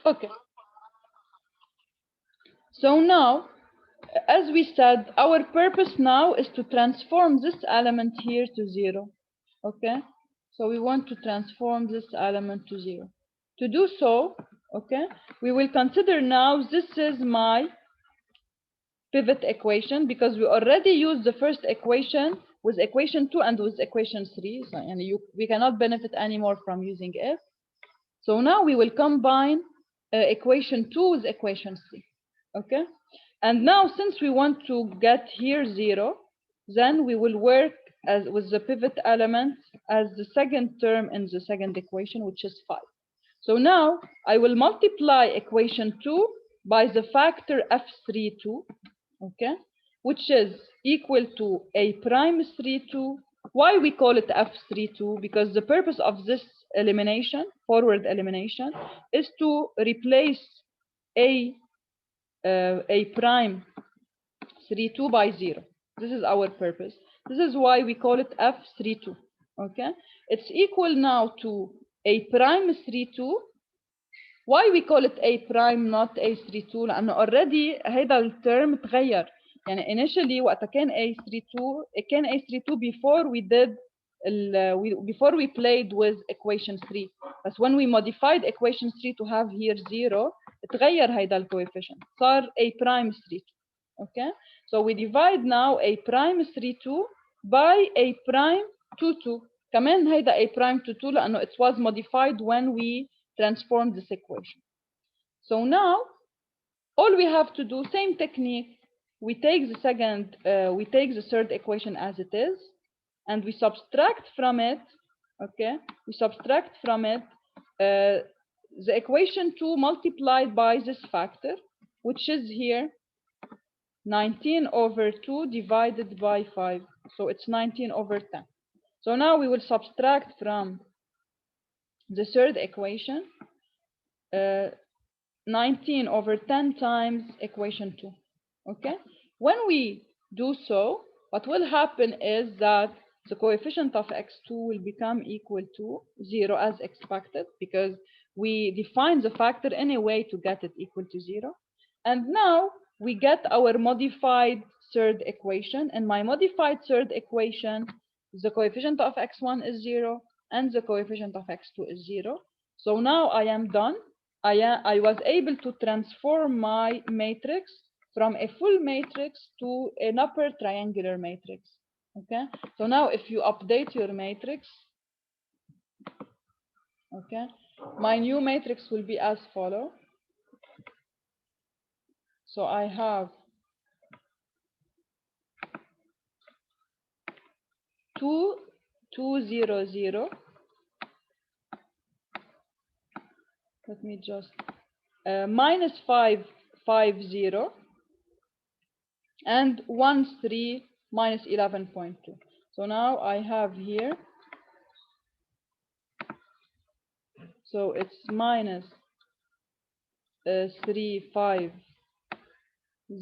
Okay. So now, as we said, our purpose now is to transform this element here to 0. Okay. So we want to transform this element to 0. To do so, okay, we will consider now this is my pivot equation, because we already used the first equation with equation 2 and with equation 3. So, and we cannot benefit anymore from using if. So now we will combine equation 2 with equation 3. Okay. And now, since we want to get here 0, then we will work as with the pivot element as the second term in the second equation, which is 5. So now I will multiply equation 2 by the factor f32, okay, which is equal to a prime 32. Why we call it f32? Because the purpose of this elimination, forward elimination, is to replace a prime 32 by 0. This is our purpose. This is why we call it f32. Okay, it's equal now to a prime 32. Why we call it a prime not a32؟ لأنه already هيدا الترم تغير. يعني initially وقتها كان a32 كان a32 before we did before we played with equation 3. But when we modified equation 3 to have here 0, تغير هيدا الكويفيشنت صار a prime 32. Okay, so we divide now a prime 32 by a prime 22. كمان هيدا a prime 22 لأنه it was modified when we transform this equation. So now all we have to do, same technique, we take the third equation as it is, and we subtract from it, okay, we subtract from it the equation 2 multiplied by this factor, which is here 19 over 2 divided by 5. So it's 19 over 10. So now we will subtract from the third equation 19 over 10 times equation 2. Okay, when we do so, what will happen is that the coefficient of x2 will become equal to 0 as expected, because we define the factor anyway to get it equal to 0. And now we get our modified third equation. And my modified third equation, the coefficient of x1 is 0 and the coefficient of x2 is 0. So now I am done. I was able to transform my matrix from a full matrix to an upper triangular matrix. Okay, so now if you update your matrix, okay, my new matrix will be as follow. So I have 2, 2, 0, 0. Let me just minus 5, 5, 0, and 1, 3, minus 11.2. So now I have here, so it's minus 3, 5,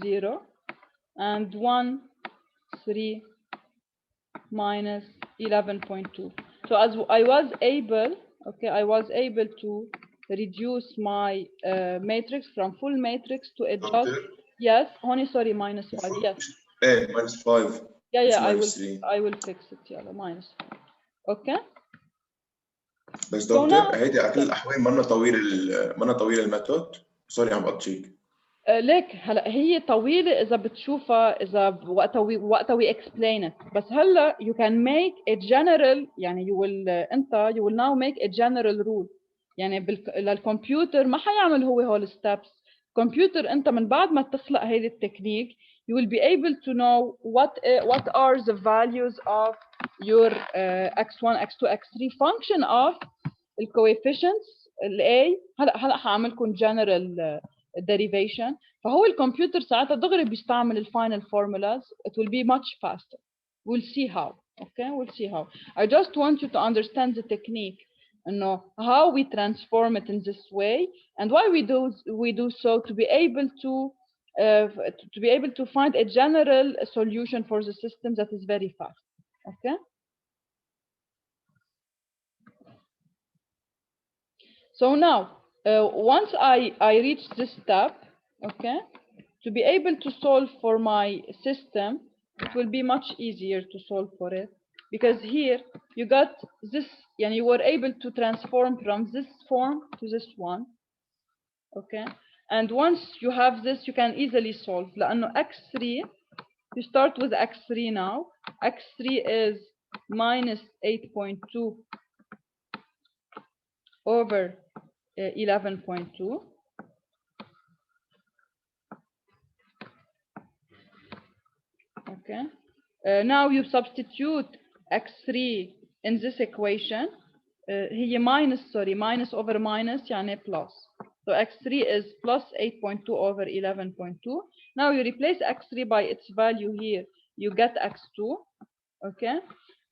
0, and 1, 3, minus 11.2. So as I was able, okay, I was able to reduce my matrix from full matrix to adjust. Yes, honey, sorry, minus 5. Yes. minus 5. Yeah, I will fix it. Yeah, minus 5. Okay. بس دكتور هيدي على كل الاحوال منا طويل الميثود. سوري عم بقطشيك. ليك هلا هي طويله اذا بتشوفها، اذا وقتها we explain it. بس هلا you can make a general، يعني you will now make a general rule. يعني للكمبيوتر ما حيعمل هو هول الستبس. كمبيوتر انت من بعد ما تخلق هيدي التكنيك you will be able to know what are the values of your x1 x2 x3 function of the coefficients A. هلا حاعملكم general derivation. فهو الكمبيوتر ساعتها دغري بيستعمل الفاينل formulas. It will be much faster. We'll see how. Okay, we'll see how. I just want you to understand the technique, know how we transform it in this way, and why we do so to be able to find a general solution for the system that is very fast. Okay. So now Once I reach this step, okay, to be able to solve for my system, it will be much easier to solve for it, because here you got this, and you were able to transform from this form to this one, okay, and once you have this, you can easily solve. لأنه x3, you start with x3 now. x3 is minus 8.2 over 11.2. Okay. Now you substitute x3 in this equation. هي minus over minus يعني plus. So x3 is plus 8.2 over 11.2. Now you replace x3 by its value here. You get x2. Okay.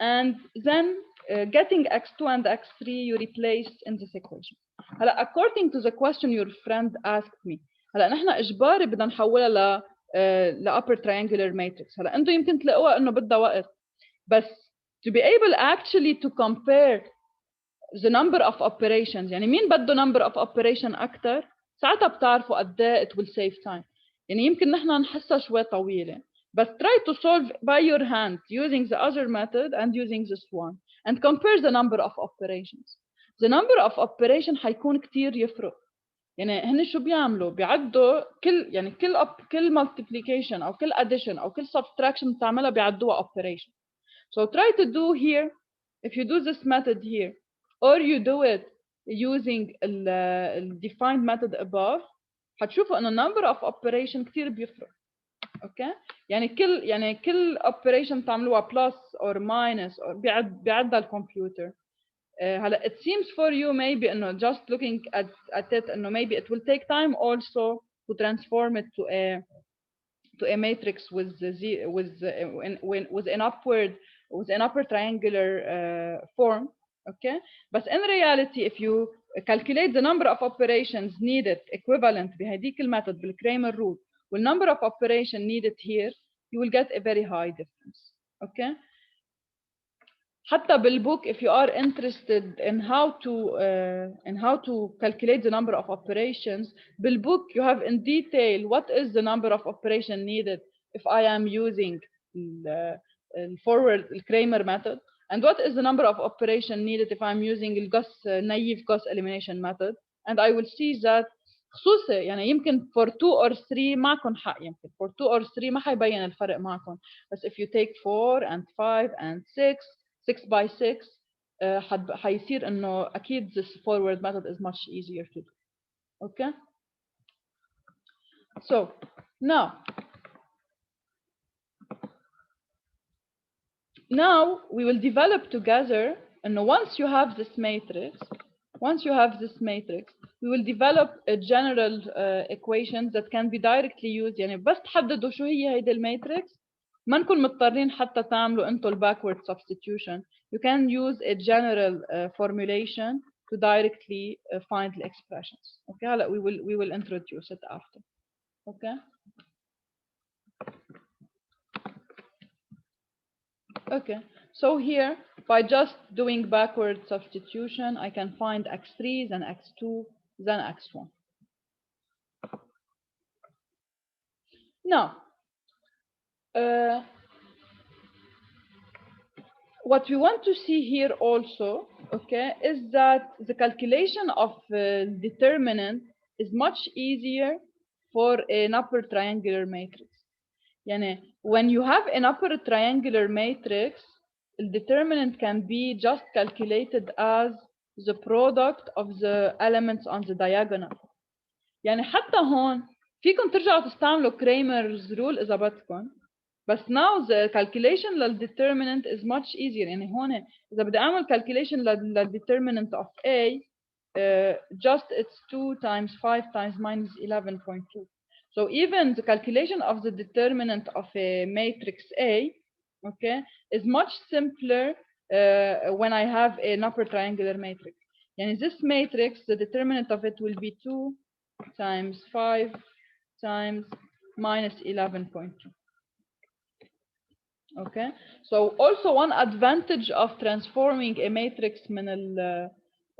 And then getting x2 and x3 you replace in this equation. هلا according to the question your friend asked me, هلا نحن اجباري بدنا نحولها ل upper triangular matrix. هلا انتم يمكن تلاقوها انه بدها وقت، بس to be able actually to compare the number of operations، يعني مين بده number of operation اكثر، ساعتها بتعرفوا قد ايه it will save time. يعني يمكن نحن نحسها شوي طويله، بس try to solve by your hand using the other method and using this one and compare the number of operations. The number of operation حيكون كتير يفرق. يعني هن شو بيعملوا؟ بيعدوا كل multiplication او كل addition او كل subtraction بتعملها بيعدوها operation. So try to do here, if you do this method here or you do it using the defined method above، هتشوفوا انه number of operation كتير بيفرق. اوكي، يعني كل operation تعملوها plus or minus or بيعدها الكمبيوتر. هلا it seems for you maybe انه just looking at it انه maybe it will take time also to transform it to a matrix with an upper triangular form. Okay, but in reality if you calculate the number of operations needed equivalent بهديك المethod بالكريمر rule with number of operation needed here, you will get a very high difference. Okay, حتى بالbook if you are interested in how to calculate the number of operations, بالbook you have in detail what is the number of operation needed if I am using the forward Kramer method, and what is the number of operation needed if I'm using the naive Gauss elimination method, and I will see that خصوصي يعني يمكن for 2 or 3 معكم حق، يمكن for 2 or 3 ما حيبين الفرق معكم، بس if you take 4 and 5 and 6 by 6 حيصير انه اكيد this forward method is much easier to do. Okay, so now we will develop together, and once you have this matrix we will develop a general equations that can be directly used. يعني بس تحددوا شو هي هيدي الماتريكس ما نكون مضطرين حتى تعملوا انتوا backward substitution. You can use a general formulation to directly find the expressions. Okay, هلا we will introduce it after. Okay. Okay, so here by just doing backward substitution I can find x3 then x2 then x1. Now what we want to see here also, okay, is that the calculation of determinant is much easier for an upper triangular matrix. يعني when you have an upper triangular matrix, the determinant can be just calculated as the product of the elements on the diagonal. يعني حتى هون فيكم ترجعوا تستعملوا Kramer's rule إذا بدكم، بس now the calculation للdeterminant is much easier. يعني هون إذا بدي أعمل calculation للdeterminant of A, just it's 2 times 5 times minus 11.2. So even the calculation of the determinant of a matrix A, okay, is much simpler when I have an upper triangular matrix. And this matrix, the determinant of it will be 2 times 5 times minus 11.2. Okay, so also one advantage of transforming a matrix من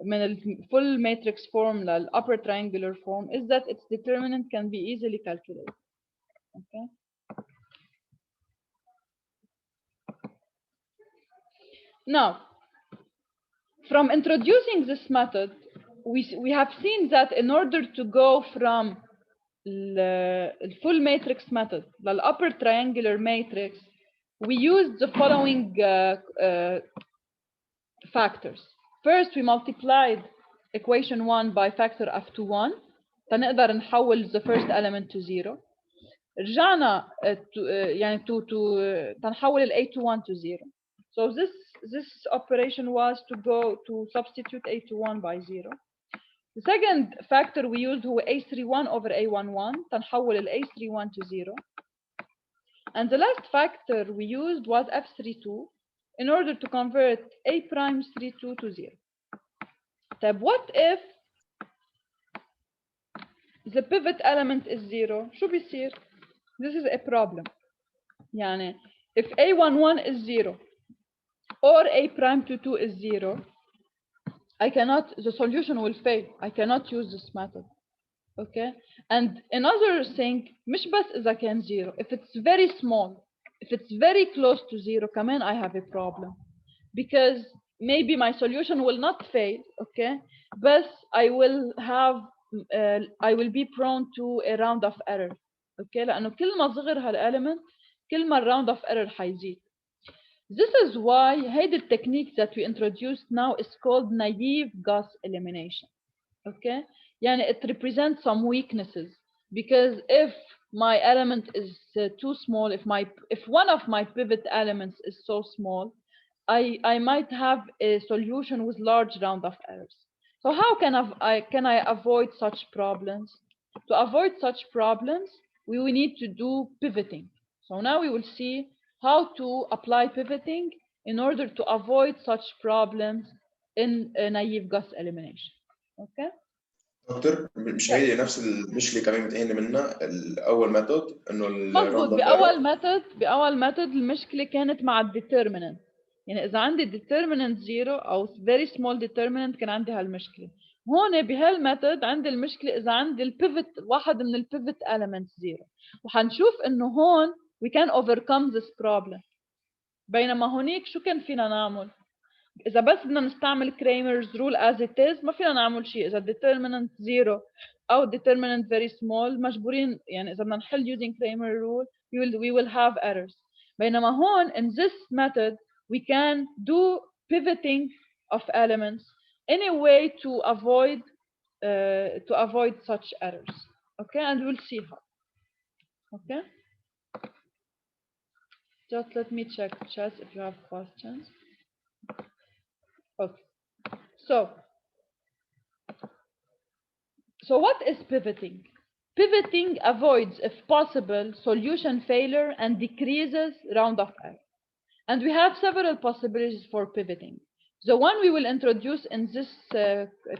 من full matrix form لل upper triangular form is that its determinant can be easily calculated. Okay. Now, from introducing this method, we have seen that in order to go from the full matrix method, the upper triangular matrix, we used the following factors. First, we multiplied equation 1 by factor f to 1 تنقدر نحول the first element to 0. رجعنا يعني تنحول ال a to 1 to 0. So this operation was to go to substitute a to 1 by 0. The second factor we used هو a31 over a11 تنحول ال a31 to 0. And the last factor we used was f32 in order to convert a prime 32 to 0. طيب what if the pivot element is 0? شو بيصير؟ This is a problem. يعني if a11 is 0 or a prime 22 is 0, the solution will fail. I cannot use this method. Okay. And another thing, مش بس إذا كان 0. If it's very small, if it's very close to 0, كمان I have a problem. Because maybe my solution will not fail, okay? But I will be prone to a round of error. Okay. لأنه كل ما صغر هالelement كل ما round of error حيزيد. This is why the technique that we introduced now is called naive Gauss elimination. Okay. يعني it represents some weaknesses, because if my element is too small, if one of my pivot elements is so small, I might have a solution with large round of errors. So how can I avoid such problems? To avoid such problems, we will need to do pivoting. So now we will see how to apply pivoting in order to avoid such problems in a naive Gauss elimination. Okay. دكتور مش هي نفس المشكله كمان بتعاني منها الاول ميثود انه مظبوط. باول ميثود المشكله كانت مع الديترمينانت. يعني اذا عندي determinant 0 او very small determinant كان عندي هالمشكله. هون بهالميثود عندي المشكله اذا عندي البيفت واحد من البيفت elements 0. وحنشوف انه هون we can overcome this problem. بينما هونيك شو كان فينا نعمل؟ إذا بس بدنا نستعمل Cramer's rule as it is ما فينا نعمل شيء. إذا determinant 0 أو determinant very small مجبورين، يعني إذا بدنا نحل using Cramer rule we will have errors. بينما هون in this method we can do pivoting of elements in a way to avoid such errors. Okay, and we'll see how. Okay. Just let me check chat if you have questions. Okay. So what is pivoting? Pivoting avoids, if possible, solution failure and decreases round of error. And we have several possibilities for pivoting. The one we will introduce in this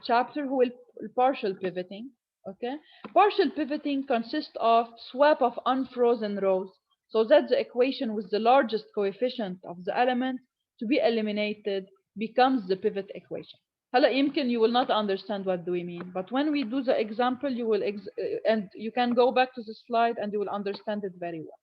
chapter will partial pivoting. Okay, partial pivoting consists of swap of unfrozen rows so that the equation with the largest coefficient of the element to be eliminated becomes the pivot equation. هلا يمكن you will not understand what do we mean, but when we do the example you will and you can go back to the slide and you will understand it very well.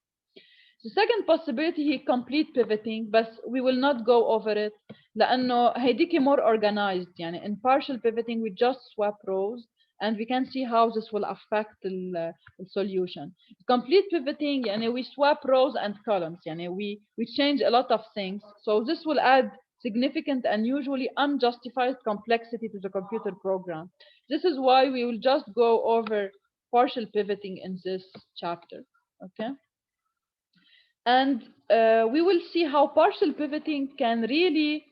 The second possibility is complete pivoting, but we will not go over it لأنه هيديك more organized. يعني in partial pivoting we just swap rows and we can see how this will affect the solution. Complete pivoting يعني we swap rows and columns. يعني we change a lot of things, so this will add significant and usually unjustified complexity to the computer program. This is why we will just go over partial pivoting in this chapter. Okay. And we will see how partial pivoting can really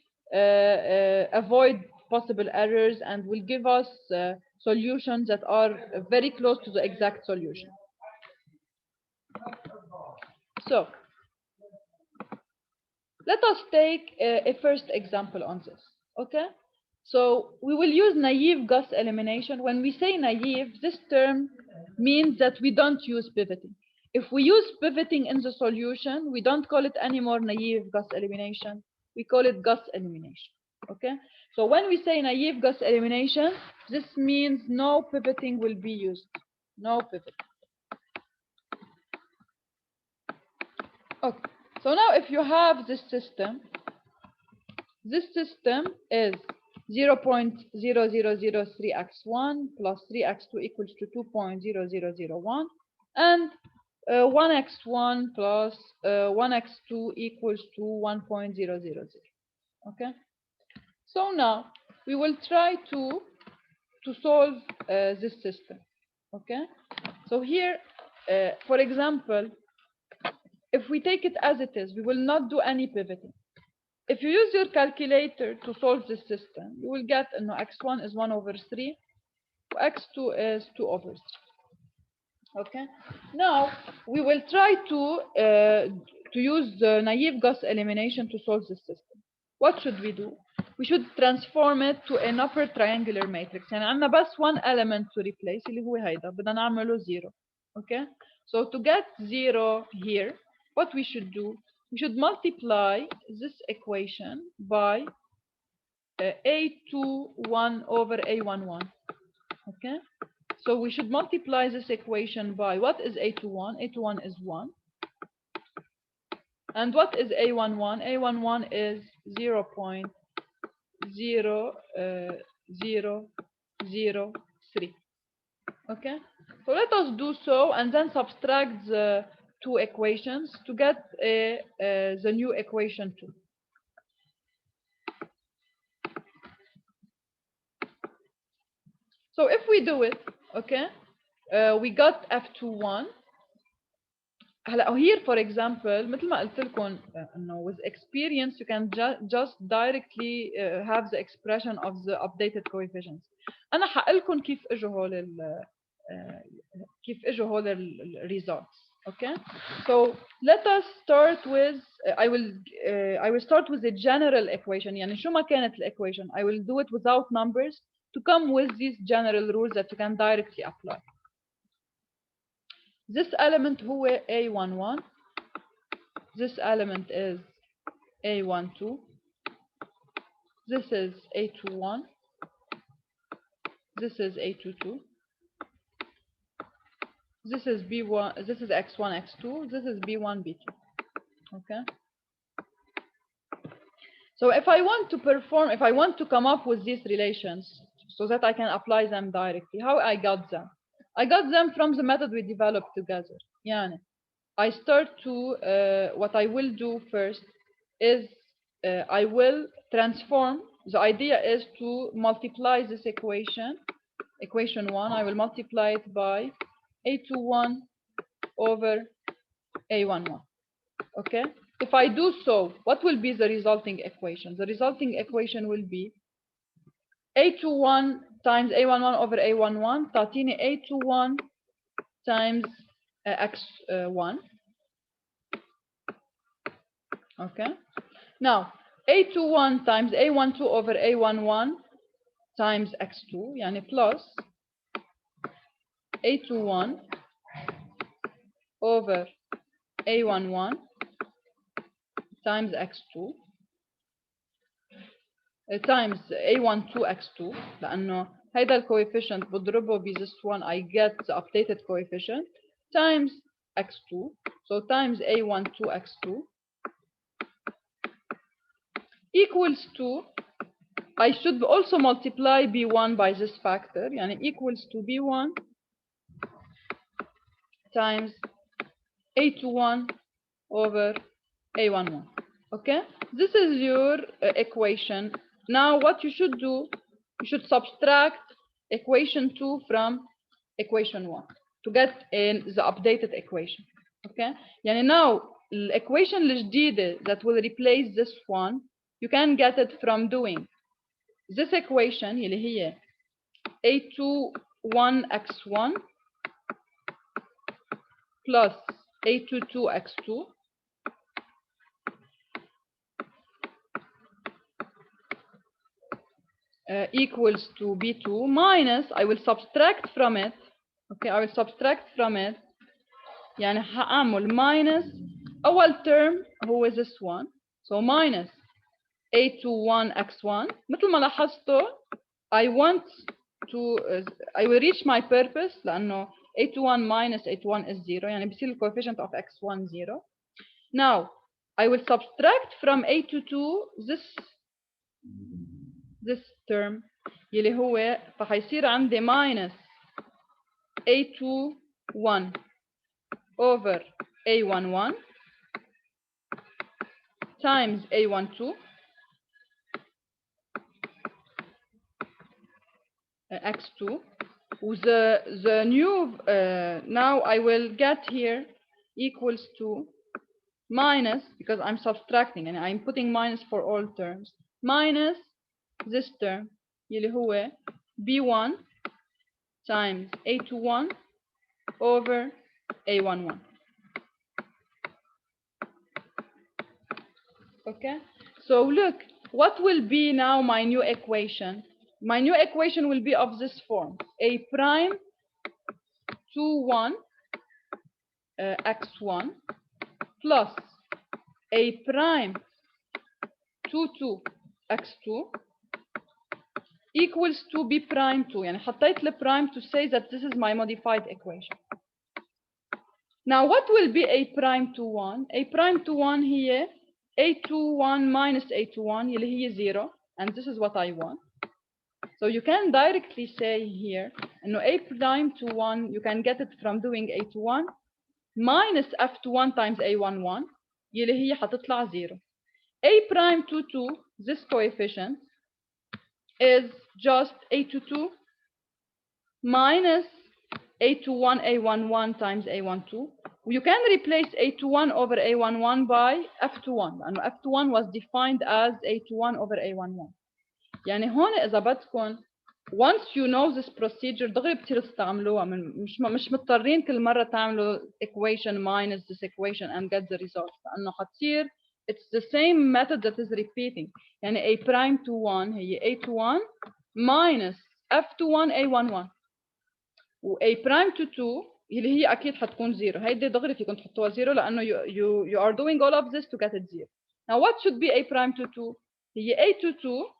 avoid possible errors and will give us solutions that are very close to the exact solution. So let us take a first example on this. Okay. So we will use naive Gauss elimination. When we say naive, this term means that we don't use pivoting. If we use pivoting in the solution, we don't call it anymore naive Gauss elimination. We call it Gauss elimination. Okay. So when we say naive Gauss elimination, this means no pivoting will be used. No pivot. Okay. So now if you have this system is 0.0003x1 plus 3x2 equals to 2.0001, and 1x1 plus 1x2 equals to 1.000. Okay. So now we will try to solve this system. Okay. So here, for example, if we take it as it is, we will not do any pivoting. If you use your calculator to solve this system, you will get x1 is 1 over 3, x2 is 2 over 3. Okay. Now we will try to use the naive Gauss elimination to solve this system. What should we do? We should transform it to an upper triangular matrix. يعني عندنا بس one element to replace اللي هو هيدا بدنا نعمله 0. Okay. So to get 0 here, what we should do? We should multiply this equation by A21 over A11. Okay. So we should multiply this equation by what is A21? A21 is 1. And what is A11? A11 is 0.0003. Okay. So let us do so and then subtract the two equations to get the new equation 2. So if we do it, okay, we got F21. هلا here for example مثل ما قلت لكم انه with experience you can just directly have the expression of the updated coefficients. انا حقول لكم كيف اجوا هول ال results. Okay, so let us start with I will start with the general equation. يعني شو ما كانت equation, I will do it without numbers to come with these general rules that you can directly apply. This element هو A11. This element is A12. This is A21. This is A22. This is B1. This is X1, X2. This is B1, B2. Okay. So if I want to come up with these relations so that I can apply them directly, how I got them? I got them from the method we developed together. Yani, I start to, what I will do first is I will transform. The idea is to multiply this equation 1, I will multiply it by A21 over A11. Okay. If I do so, what will be the resulting equation? The resulting equation will be A21 times A11 over A11 تعطيني A21 times X1. Okay. Now A21 times A12 over A11 times X2 يعني plus A21 over A11 times X2 times A12 X2 لأنه هيدا الكويفيشنت بضربه ب this one I get the updated coefficient times X2, so times A12 X2 equals to, I should also multiply B1 by this factor يعني equals to B1 times A21 over A11. Okay, this is your equation. Now what you should do, you should subtract equation 2 from equation 1 to get in the updated equation. Okay, يعني now the equation الجديدة that will replace this one, you can get it from doing this equation اللي هي A21x1 plus A22x2 equals to B2 minus, I will subtract from it. Okay, I will subtract from it يعني هعمل minus أول term هو this one, so minus A21 x1 مثل ما لاحظتوا I want to I will reach my purpose لأنه A21 minus A21 is 0 يعني بصير ال coefficient of x1 0. Now I will subtract from A22 this term يلي هو فحيصير عندي minus A21 over A11 times A12 x2 the new now I will get here equals to minus because I'm subtracting and I'm putting minus for all terms minus this term يلي هو B1 times A21 over A11. Okay, so look, what will be now my new equation? My new equation will be of this form: A prime 21 x1 plus A prime 22 x2 equals to B prime 2. يعني حطيت ل prime to say that this is my modified equation. Now what will be A prime 21? A prime 21 هي A21 minus A21 يلي هي 0 and this is what I want. So you can directly say here إنه A prime 21 you can get it from doing A21 minus F21 times A11 يلي هي حتطلع 0. A prime 22 this coefficient is just A22 minus A21 A11 times A12. You can replace A21 over A11 by F21 لأنه F21 was defined as A21 over A11. يعني هون إذا بدكم once you know this procedure دغري بتصيروا تستعملوها مش مضطرين كل مرة تعملوا equation minus this equation and get the result لأنه حتصير it's the same method that is repeating. يعني A prime 21 هي A21 minus F21 A11 و A prime 22 اللي هي أكيد حتكون 0. هيدي دغري فيكم تحطوها 0 لأنه you are doing all of this to get it 0. Now what should be A prime 22? هي A22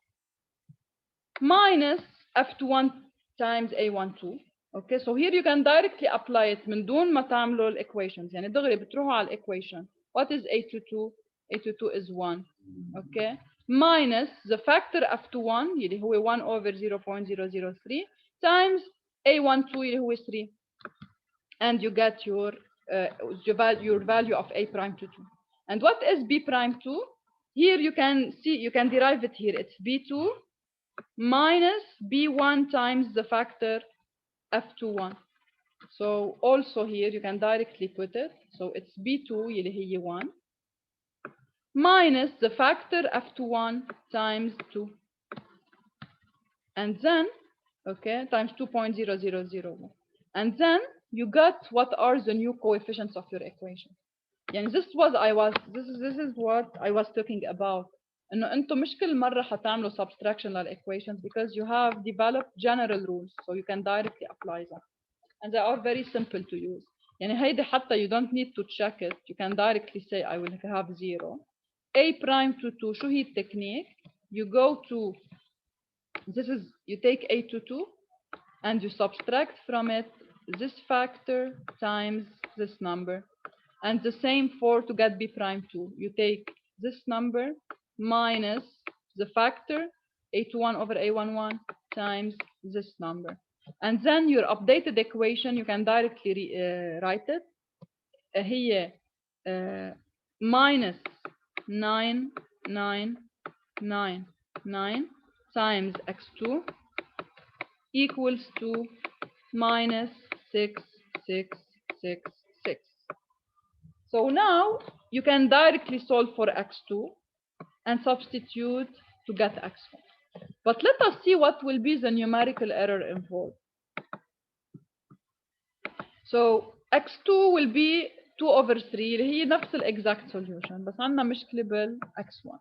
minus F21 times A12. Okay, so here you can directly apply it من دون ما تعملوا ال equations. يعني دغري بتروحوا على ال equation. What is A22? A22 is 1. Okay, minus the factor F21 اللي هو 1 over 0.003 times A12 اللي هو 3. And you get your value of A prime 22. And what is B prime 2? Here you can see, you can derive it here. It's B2 minus B1 times the factor F21. So also here you can directly put it. So it's B2 اللي هي 1 minus the factor F21 times 2. And then, okay, times 2.0001. And then you got what are the new coefficients of your equation. يعني this is what I was talking about. إنه أنتم مش كل مرة حتعملوا subtraction للequations because you have developed general rules, so you can directly apply them. And they are very simple to use. يعني هيدي حتى you don't need to check it. You can directly say I will have 0. A prime to 2. شو هي التكنيك? You go to this is you take A22 and you subtract from it this factor times this number. And the same for to get B prime 2. You take this number minus the factor A21 over A11 times this number. And then your updated equation, you can directly write it. هي minus 9999 times x2 equals to minus 6666. So now you can directly solve for x2 and substitute to get x1. But let us see what will be the numerical error involved. So x2 will be 2 over 3 اللي هي نفس ال exact solution بس عندنا مشكلة بال x1.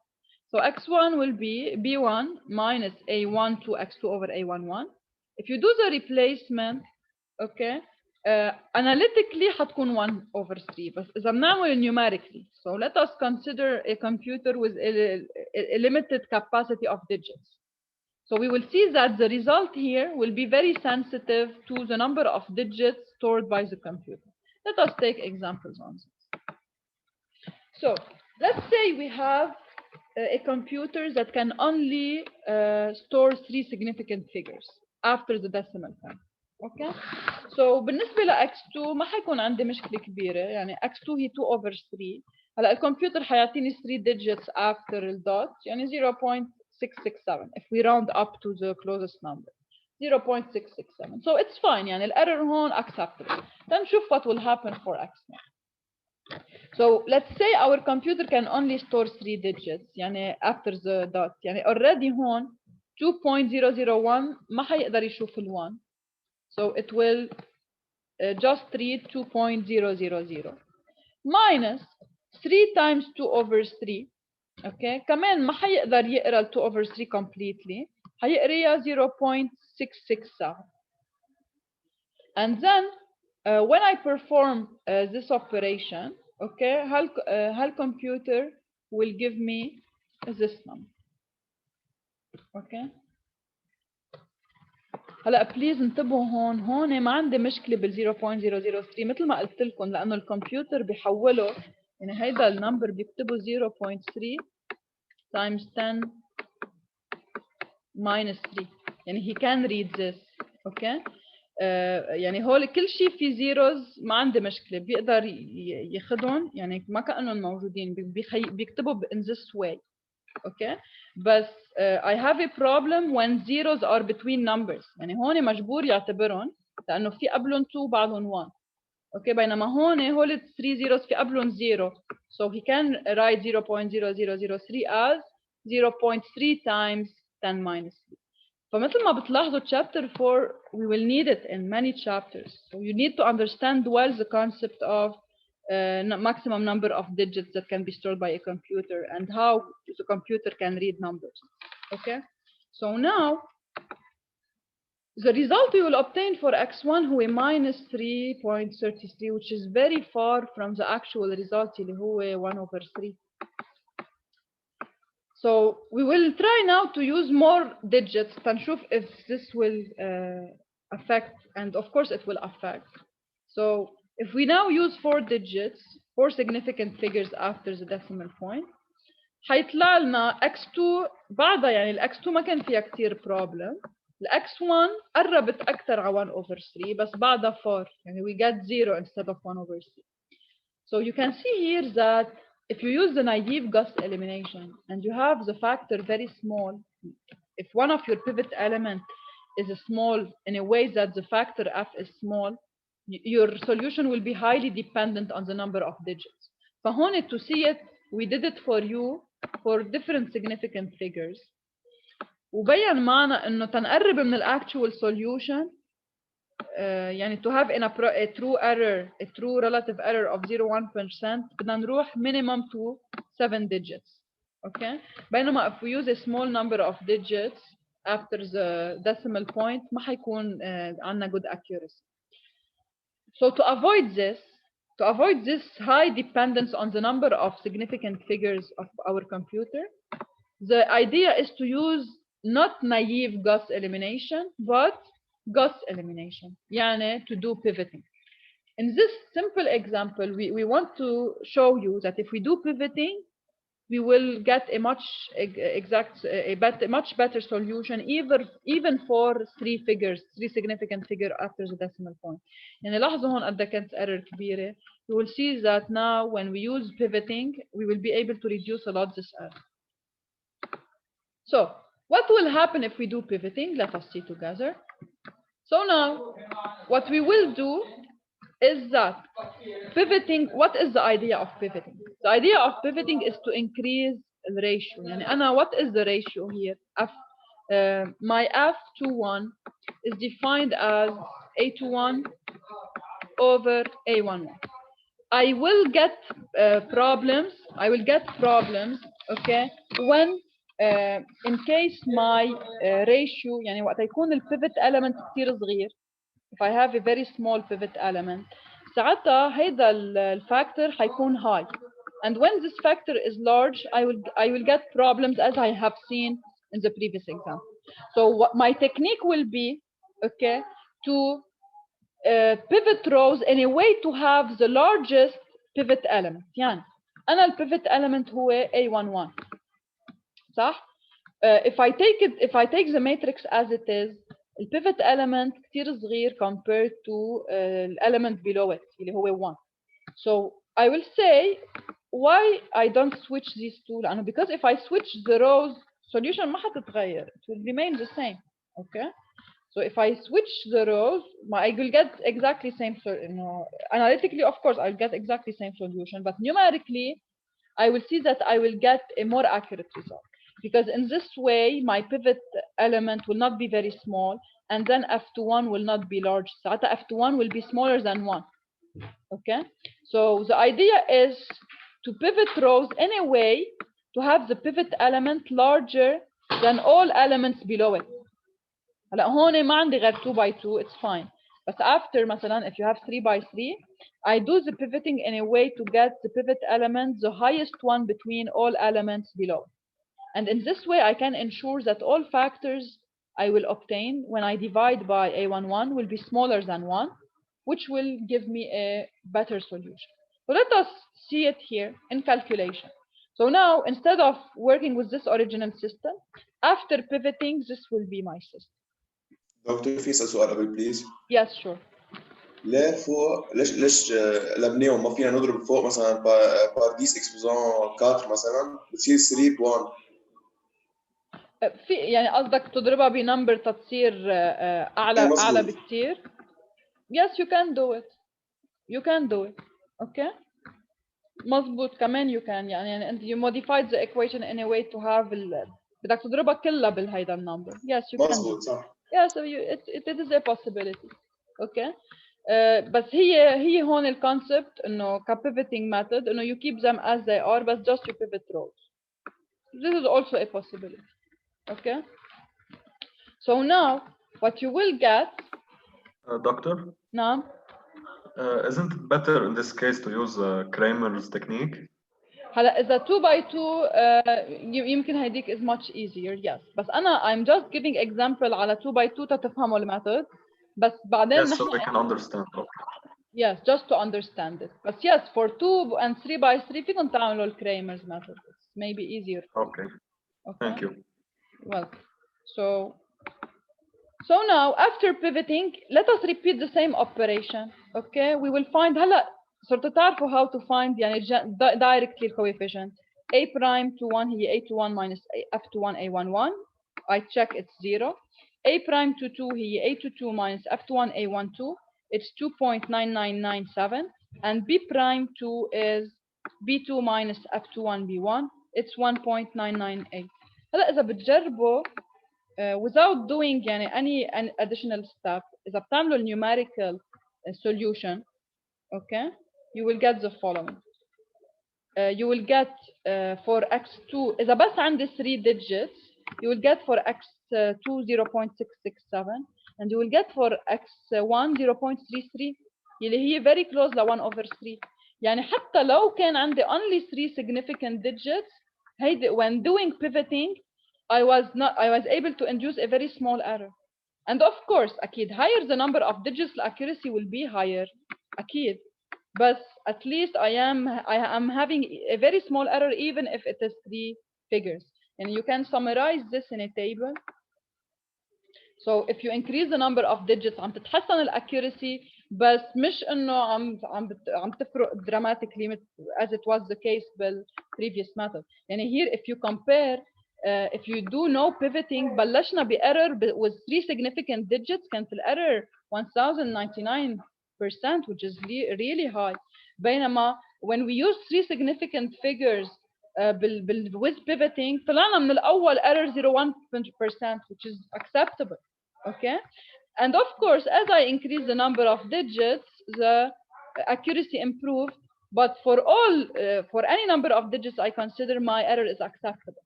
So x1 will be b1 minus a1 to x2 over a11. If you do the replacement, okay, analytically حتكون 1 over 3 بس إذا بنعمل numerically. So let us consider a computer with a limited capacity of digits. So we will see that the result here will be very sensitive to the number of digits stored by the computer. Let us take examples on this. So let's say we have a computer that can only store 3 significant figures after the decimal point. Okay? So بالنسبة ل x2 ما حيكون عندي مشكلة كبيرة، يعني x2 هي 2 over 3. هلا الكمبيوتر حيعطيني 3 digits after الدوت، يعني 0.667 if we round up to the closest number. 0.667. So it's fine، يعني الerror هون acceptable. نشوف what will happen for x1. So let's say our computer can only store 3 digits يعني after the dot، يعني already هون 2.001 ما حيقدر يشوف ال1. So it will just read 2.000 minus 3 times 2 over 3. Okay, كمان ما حيقدر يقرا ال 2 over 3 completely. حيقريها 0.667. And then when I perform this operation, okay, HAL computer will give me this number. Okay. هلا بليز انتبهوا هون ما عندي مشكله بال 0.003 مثل ما قلت لكم، لانه الكمبيوتر بيحوله، يعني هيدا النمبر بيكتبه 0.3 times 10 minus 3، يعني he can read this. اوكي يعني هول كل شيء في زيروز ما عندي مشكله، بيقدر ياخذهم يعني ما كانهم موجودين، بيكتبوا in this way. Okay, بس I have a problem when zeros are between numbers. يعني هون مجبور يعتبرهم لأنه في قبلهم 2 بعدهم 1. Okay, بينما هون هول 3 zeros في قبلهم 0. So he can write 0.0003 as 0.3 times 10 minus 3. فمثل ما بتلاحظوا chapter 4 we will need it in many chapters. So you need to understand well the concept of maximum number of digits that can be stored by a computer and how the computer can read numbers. Okay, so now the result we will obtain for x1 هو minus 3.33, which is very far from the actual result اللي هو 1 over 3. So we will try now to use more digits تنشوف if this will affect, and of course it will affect. So if we now use 4 digits, 4 significant figures after the decimal point, حيطلع لنا x2 بعدها، يعني ال x2 ما كان فيها كثير problem. ال x1 قربت أكثر على 1 over 3 بس بعدها 4، يعني we get 0 instead of 1 over 3. So you can see here that if you use the naive Gauss elimination and you have the factor very small, if one of your pivot element is small in a way that the factor f is small, your solution will be highly dependent on the number of digits. فهون to see it, we did it for you for different significant figures. وبين معنا انه تنقرب من ال actual solution يعني to have a true error, a true relative error of 0.1%, بدنا نروح minimum to 7 digits. Okay, بينما if we use a small number of digits after the decimal point ما حيكون عندنا good accuracy. So to avoid this high dependence on the number of significant figures of our computer, the idea is to use not naive Gauss elimination but Gauss elimination, يعني to do pivoting. In this simple example, we want to show you that if we do pivoting, we will get a much better solution even for 3 significant figures after the decimal point. يعني لاحظوا هون قد كانت error كبيرة. You will see that now when we use pivoting, we will be able to reduce a lot this error. So what will happen if we do pivoting? Let us see together. So now what we will do is that pivoting, what is the idea of pivoting? The idea of pivoting is to increase the ratio. يعني أنا what is the ratio here? My f21 is defined as a21 over a11. I will get problems. Okay, when in case my ratio يعني وقت يكون ال pivot element كتير صغير. if I have a very small pivot element, ساعتها هيدا الفاكتور حيكون high. And when this factor is large, I will get problems as I have seen in the previous example. So what my technique will be, okay, to pivot rows in a way to have the largest pivot element. يعني أنا الpivot element هو A11 صح؟ If I take the matrix as it is, the pivot element كتير صغير compared to the element below it اللي هو 1. So I will say why I don't switch these two لأنه because if I switch the rows solution ما حتتغير, it will remain the same. Okay, so if I switch the rows I will get exactly same, analytically of course I'll get exactly same solution, but numerically I will see that I will get a more accurate result, because in this way my pivot element will not be very small, and then f21 will not be large. So f21 will be smaller than 1. Okay, so the idea is to pivot rows in a way to have the pivot element larger than all elements below it. هلا هون ما عندي غير 2 by 2, it's fine. But after مثلا if you have 3 by 3, I do the pivoting in a way to get the pivot element the highest one between all elements below. And in this way I can ensure that all factors I will obtain when I divide by A11 will be smaller than 1, which will give me a better solution. So let us see it here in calculation. So now instead of working with this original system, after pivoting this will be my system. دكتور في سؤال قبل بليز. Yes, sure. ليه فوق ليش لبناهم ما فينا نضرب فوق مثلا بار 10 اكسبوزون 4 مثلا بتصير 3 ب 1. في يعني قصدك تضربها بنمبر تصير اعلى بكثير. Yes, you can do it. You can do it. Okay. مظبوط كمان you can يعني انت you modified the equation in a way to have بدك تضربها كلها بالهيدا النمبر. Yes, you can. مظبوط صح. Yeah, so it is a possibility. Okay. بس هي هون الكونسبت انه كpivoting method انه you keep them as they are but just you pivot rows. This is also a possibility. Okay. So now what you will get. Doctor. نعم. Isn't it better in this case to use Kramer's technique? هلا إذا 2 by 2 يمكن هيديك is much easier. Yes. بس أنا I'm just giving example على 2 by 2 تتفهموا الميثود. بس بعدين Yes, so we can understand. Okay. Yes, just to understand it. But yes, for 2 and 3 by 3 فيكم تعملوا Kramer's method. It's maybe easier. Okay. Thank you. Well, so now after pivoting, let us repeat the same operation. Okay, we will find هلا صرتوا تعرفوا how to find يعني directly the coefficient. A prime to 1 هي A21 minus F21 A11. I check it's 0. A prime to 2 هي A22 minus F21 A12. It's 2.9997. And B prime 2 is B2 minus F21 B1. It's 1.998. هلا إذا بتجربوا without doing any additional step, إذا بتعملوا numerical solution, okay, you will get the following. You will get for x2 إذا بس عندي 3 digits, you will get for x2 0.667 and you will get for x1 0.33 اللي هي very close ل 1 over 3. يعني حتى لو كان عندي only 3 significant digits, when doing pivoting I was able to induce a very small error. And of course أكيد higher the number of digits the accuracy will be higher أكيد. But at least I am having a very small error even if it is 3 figures. And you can summarize this in a table. So if you increase the number of digits عم تتحسن الاccuracy بس مش انه عم تفرق dramatically as it was the case بال previous method. يعني here if you compare if you do no pivoting بلشنا error with 3 significant digits كانت error 1099%, which is really high. بينما when we use 3 significant figures with pivoting طلعنا من الأول error 0.1%, which is acceptable. Okay, and of course as I increase the number of digits the accuracy improved, but for any number of digits I consider my error is acceptable.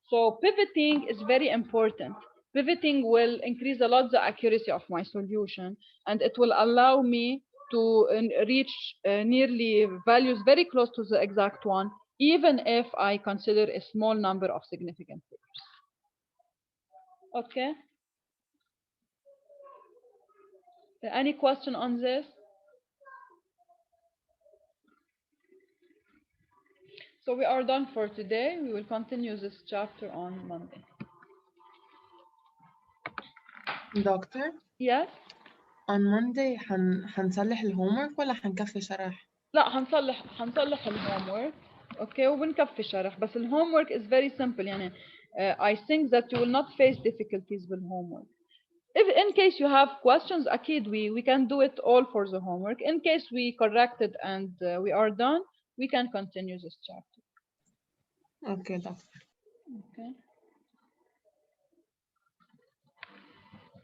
So pivoting is very important pivoting will increase a lot the accuracy of my solution, and it will allow me to reach nearly values very close to the exact one, even if I consider a small number of significant figures. Okay. Any question on this? So we are done for today. We will continue this chapter on Monday. دكتور Yes? on Monday هنصلح الهومورك ولا هنكفي شرح؟ لا هنصلح الهومورك. اوكي وبنكفي شرح بس الهومورك is very simple يعني I think that you will not face difficulties with homework. If in case you have questions أكيد we can do it all for the homework. In case we corrected and we are done, we can continue this chapter. اوكي دكتور. Okay.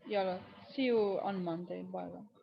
يلا see you on Monday. Bye bye.